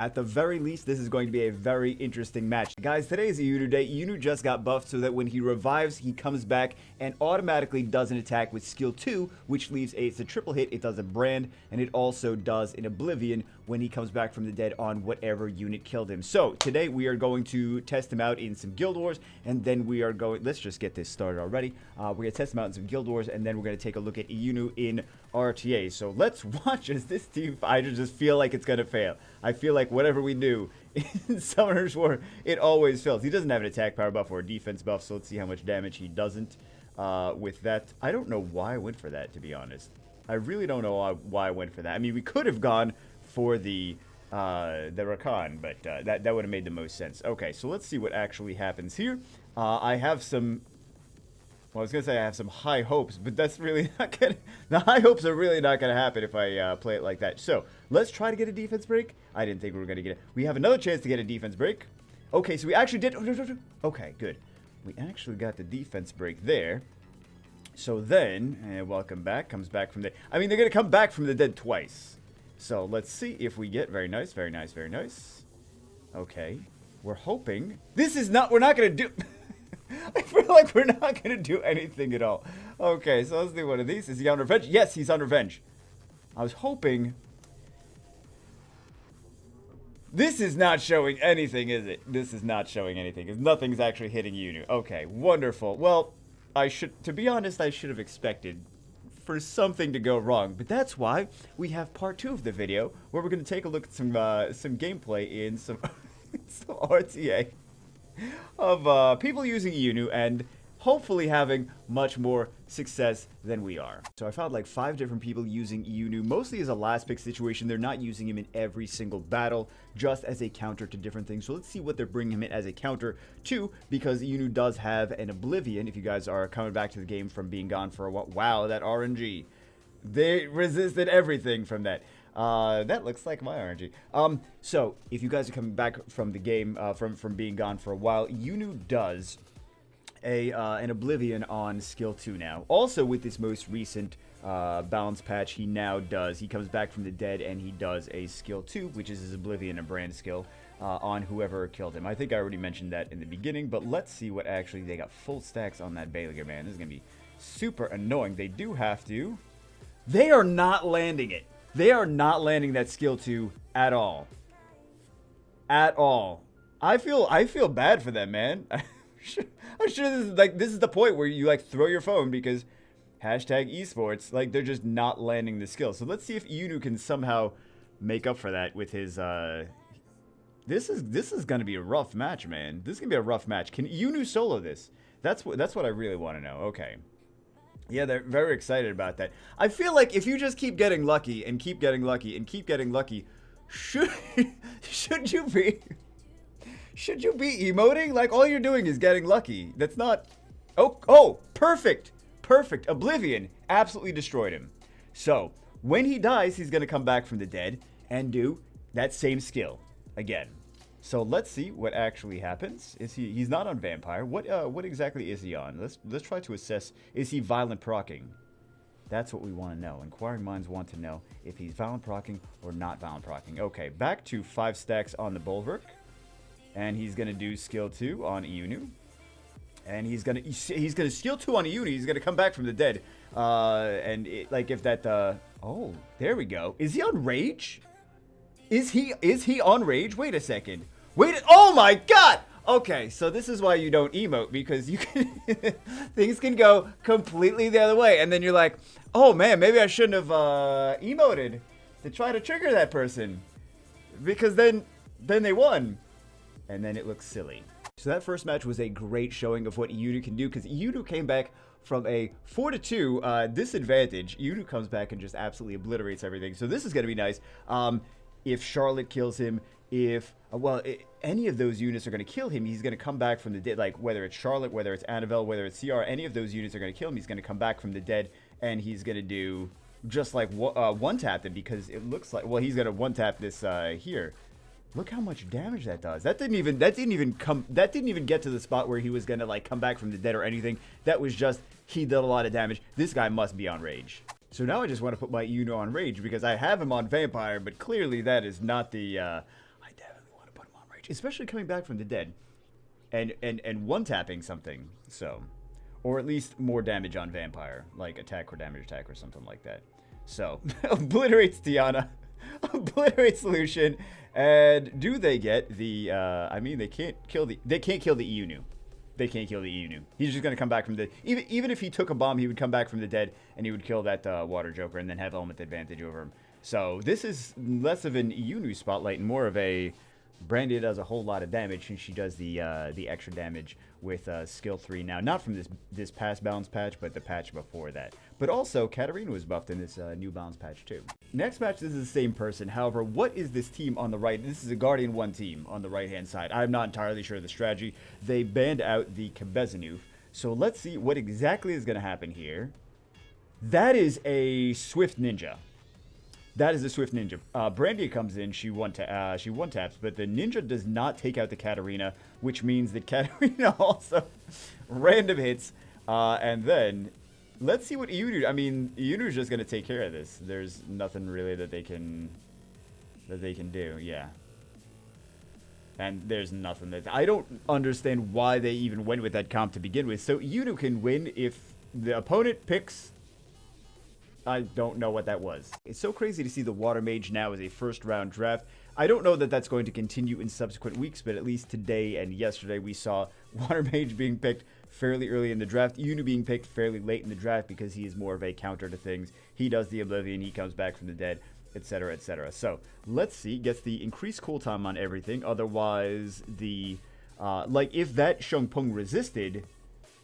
At the very least, this is going to be a very interesting match. Guys, today is a Yunu day. Yunu just got buffed so that when he revives, he comes back and automatically does an attack with skill 2, which leaves it's a triple hit. It does a brand, and it also does an oblivion when he comes back from the dead on whatever unit killed him. So today we are going to test him out in some Guild Wars, and then we are going, let's just get this started already. We're going to test him out in some Guild Wars, and then we're going to take a look at Yunu in RTA. So let's watch as this team, I just feel like it's going to fail. I feel like whatever we do in Summoner's War, it always fails. He doesn't have an attack power buff or a defense buff, so let's see how much damage he doesn't with that. I don't know why I went for that, to be honest. I really don't know why I went for that. I mean, we could have gone for the Rakan, but that would have made the most sense. Okay, so let's see what actually happens here. I have some... Well, I was going to say I have some high hopes, but that's really not going to... The high hopes are really not going to happen if I play it like that. So, let's try to get a defense break. I didn't think we were going to get it. We have another chance to get a defense break. Okay, so we actually did... Okay, good. We actually got the defense break there. So then, welcome back. Comes back from the... I mean, they're going to come back from the dead twice. So, let's see if we get... Very nice, very nice, very nice. Okay. We're hoping... This is not... We're not going to do... I feel like we're not going to do anything at all. Okay, so let's do one of these. Is he on revenge? Yes, he's on revenge. I was hoping... This is not showing anything, is it? This is not showing anything, because nothing's actually hitting Yunu. Okay, wonderful. Well, to be honest, I should have expected for something to go wrong. But that's why we have part 2 of the video, where we're going to take a look at some gameplay in some, some RTA. Of people using Yunu and hopefully having much more success than we are. So I found like 5 different people using Yunu, mostly as a last pick situation. They're not using him in every single battle, just as a counter to different things. So let's see what they're bringing him in as a counter to, because Yunu does have an Oblivion. If you guys are coming back to the game from being gone for a while, wow, that RNG. They resisted everything from that. That looks like my RNG. So if you guys are coming back from the game, from being gone for a while, Yunu does an Oblivion on skill 2 now. Also with this most recent balance patch, he comes back from the dead and he does a skill 2, which is his Oblivion and brand skill on whoever killed him. I think I already mentioned that in the beginning, but let's see what actually they got full stacks on that Baliger, man. This is gonna be super annoying. They do have to. They are not landing it. They are not landing that skill 2 at all. At all. I feel bad for them, man. I'm sure this is the point where you like throw your phone because #esports, like they're just not landing the skill. So let's see if Yunu can somehow make up for that with his This is gonna be a rough match, man. This is gonna be a rough match. Can Yunu solo this? That's what I really want to know. Okay. Yeah, they're very excited about that. I feel like if you just keep getting lucky and keep getting lucky and keep getting lucky, should you be emoting? Like all you're doing is getting lucky. That's not. Oh, perfect, Oblivion absolutely destroyed him. So when he dies, he's gonna come back from the dead and do that same skill again. So let's see what actually happens. He's not on Vampire. What exactly is he on? Let's try to assess. Is he violent proccing? That's what we want to know. Inquiring minds want to know if he's violent proccing or not violent proccing. Okay, back to 5 stacks on the Bulwark. And he's gonna do skill 2 on Yunu. And he's gonna skill 2 on Yunu. He's gonna come back from the dead. Oh, there we go. Is he on Rage? Is he on Rage? Wait a second. Oh my god! Okay, so this is why you don't emote, because you can things can go completely the other way, and then you're like, oh man, maybe I shouldn't have emoted to try to trigger that person, because then they won, and then it looks silly. So that first match was a great showing of what Yunu can do, because Yunu came back from a 4-2 disadvantage. Yunu comes back and just absolutely obliterates everything. So this is gonna be nice. If Charlotte kills him, any of those units are going to kill him, he's going to come back from the dead. Like, whether it's Charlotte, whether it's Annabelle, whether it's CR, any of those units are going to kill him. He's going to come back from the dead, and he's going to do just like one-tap them, because it looks like, well, he's going to one-tap this here. Look how much damage that does. That didn't even get to the spot where he was going to, like, come back from the dead or anything. That was just, he did a lot of damage. This guy must be on Rage. So now I just want to put my Yunu on Rage, because I have him on Vampire, but clearly that is not the, especially coming back from the dead, and one-tapping something, so, or at least more damage on Vampire, like attack or damage attack or something like that. So, obliterates Tiana, obliterates Lucian, and do they get the, I mean, they can't kill the Yunu. They can't kill the Yunu. He's just going to come back from the... Even if he took a bomb, he would come back from the dead, and he would kill that Water Joker and then have element advantage over him. So this is less of an Yunu spotlight and more of a... Brandy does a whole lot of damage, and she does the extra damage with skill 3 now. Not from this past balance patch, but the patch before that. But also, Katarina was buffed in this new balance patch too. Next match, this is the same person. However, what is this team on the right? This is a Guardian 1 team on the right-hand side. I'm not entirely sure of the strategy. They banned out the Kabezanu. So let's see what exactly is going to happen here. That is a Swift Ninja. That is a Swift Ninja. Brandy comes in, she one-taps, but the Ninja does not take out the Katarina, which means that Katarina also random hits. And then, let's see what Yunu... I mean, Yunu's just going to take care of this. There's nothing really that they can do, yeah. And there's nothing that... I don't understand why they even went with that comp to begin with. So Yunu can win if the opponent picks... I don't know what that was. It's so crazy to see the Water Mage now as a first round draft. I don't know that that's going to continue in subsequent weeks, but at least today and yesterday we saw Water Mage being picked fairly early in the draft. Yunu being picked fairly late in the draft because he is more of a counter to things. He does the Oblivion, he comes back from the dead, etc., etc. So, let's see. Gets the increased cooltime on everything. Otherwise, the... like, if that Shung Pung resisted...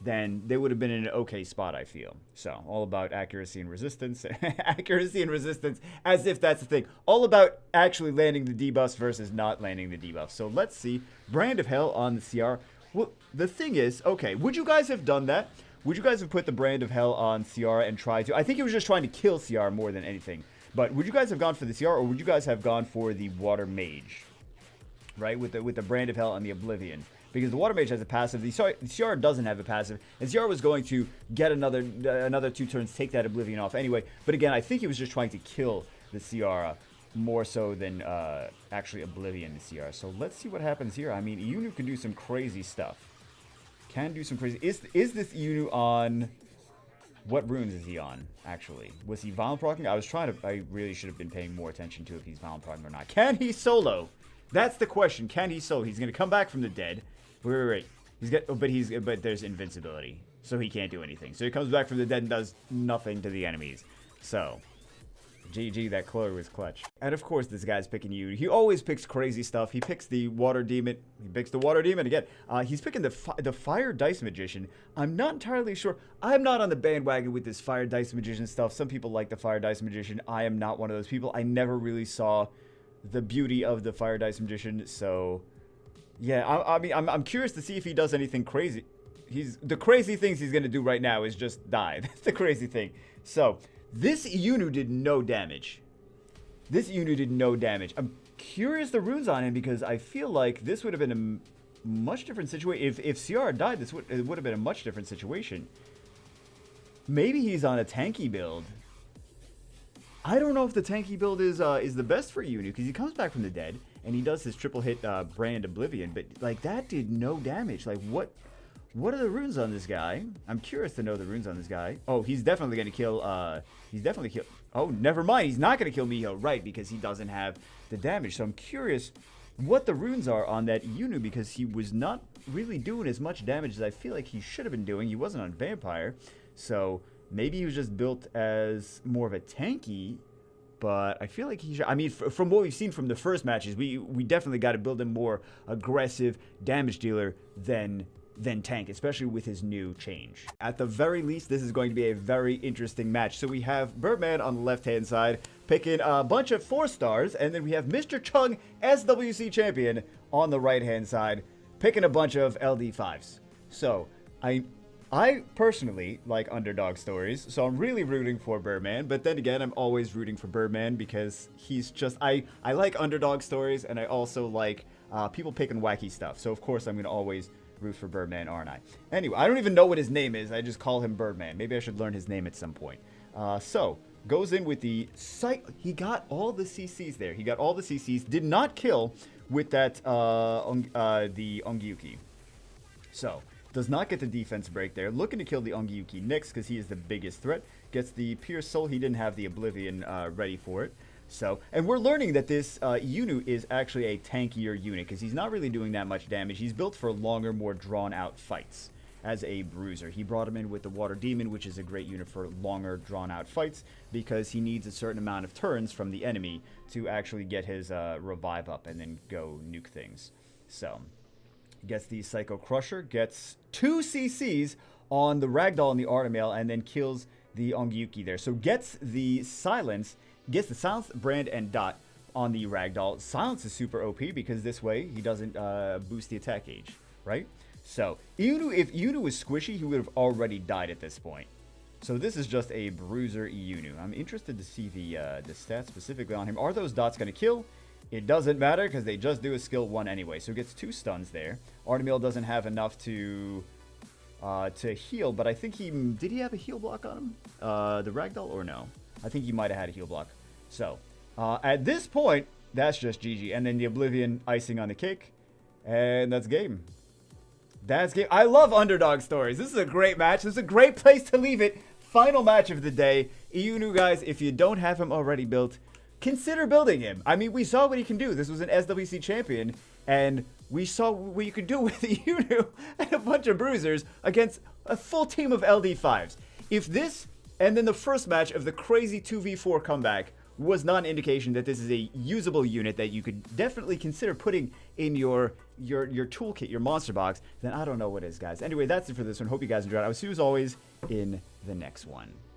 then they would have been in an okay spot, I feel. So, all about accuracy and resistance. Accuracy and resistance, as if that's the thing. All about actually landing the debuffs versus not landing the debuffs. So, let's see. Brand of Hell on the CR. Well, the thing is, okay, would you guys have done that? Would you guys have put the Brand of Hell on CR and tried to... I think it was just trying to kill CR more than anything. But would you guys have gone for the CR, or would you guys have gone for the Water Mage? Right? With the Brand of Hell and the Oblivion. Because the Water Mage has a passive, the CR doesn't have a passive, and CR was going to get another 2 turns, take that Oblivion off anyway. But again, I think he was just trying to kill the CR more so than actually Oblivion the CR. So let's see what happens here. I mean, Yunu can do some crazy stuff. Can do some crazy... Is this Yunu on... What runes is he on, actually? Was he Violent Procking? I really should have been paying more attention to if he's Violent Procking or not. Can he solo? That's the question. Can he solo? He's going to come back from the dead. Wait. But there's invincibility, so he can't do anything. So he comes back from the dead and does nothing to the enemies. So, GG, that Chloe was clutch. And of course, this guy's picking you. He always picks crazy stuff. He picks the Water Demon. He picks the Water Demon again. He's picking the Fire Dice Magician. I'm not entirely sure. I'm not on the bandwagon with this Fire Dice Magician stuff. Some people like the Fire Dice Magician. I am not one of those people. I never really saw the beauty of the Fire Dice Magician, so... Yeah, I mean, I'm curious to see if he does anything crazy. The crazy things he's going to do right now is just die. That's the crazy thing. So, this Yunu did no damage. I'm curious the runes on him because I feel like this would have been a much different situation. If CR died, it would have been a much different situation. Maybe he's on a tanky build. I don't know if the tanky build is the best for Yunu because he comes back from the dead. And he does his triple hit Brand Oblivion, but like that did no damage. Like what are the runes on this guy? I'm curious to know the runes on this guy. Oh, he's definitely gonna kill. Oh, never mind. He's not gonna kill Miho, right? Because he doesn't have the damage. So I'm curious what the runes are on that Yunu because he was not really doing as much damage as I feel like he should have been doing. He wasn't on Vampire, so maybe he was just built as more of a tanky. But I feel like he should... I mean, from what we've seen from the first matches, we definitely got to build a more aggressive damage dealer than tank, especially with his new change. At the very least, this is going to be a very interesting match. So we have Birdman on the left-hand side, picking a bunch of 4 stars, and then we have Mr. Chung, SWC champion, on the right-hand side, picking a bunch of LD5s. So, I personally like underdog stories, so I'm really rooting for Birdman, but then again, I'm always rooting for Birdman because he's just, I like underdog stories, and I also like people picking wacky stuff, so of course I'm going to always root for Birdman, aren't I? Anyway, I don't even know what his name is, I just call him Birdman. Maybe I should learn his name at some point. So, goes in with the he got all the CCs there. He got all the CCs, did not kill with that the Ongyuki. So, does not get the defense break there. Looking to kill the Ongyuki next because he is the biggest threat. Gets the Pierce Soul. He didn't have the Oblivion ready for it. So, and we're learning that this Yunu is actually a tankier unit because he's not really doing that much damage. He's built for longer, more drawn-out fights as a Bruiser. He brought him in with the Water Demon, which is a great unit for longer, drawn-out fights because he needs a certain amount of turns from the enemy to actually get his revive up and then go nuke things. So, gets the Psycho Crusher, gets 2 CCs on the Ragdoll and the Artemail, and then kills the Ongyuki there. So gets the Silence, Brand, and Dot on the Ragdoll. Silence is super OP because this way he doesn't boost the attack gauge, right? So if Yunu was squishy, he would have already died at this point. So this is just a Bruiser Yunu. I'm interested to see the stats specifically on him. Are those dots going to kill? It doesn't matter because they just do a skill 1 anyway. So it gets 2 stuns there. Artemail doesn't have enough to heal, but I think did he have a heal block on him? The Ragdoll or no? I think he might have had a heal block. So at this point, that's just GG. And then the Oblivion icing on the cake. And that's game. That's game. I love underdog stories. This is a great match. This is a great place to leave it. Final match of the day. Yunu, guys, if you don't have him already built, consider building him. I mean, we saw what he can do. This was an SWC champion, and we saw what you could do with Yunu and a bunch of Bruisers against a full team of LD5s. If this, and then the first match of the crazy 2v4 comeback, was not an indication that this is a usable unit that you could definitely consider putting in your toolkit, your monster box, then I don't know what is, guys. Anyway, that's it for this one. Hope you guys enjoyed. I will see you as always in the next one.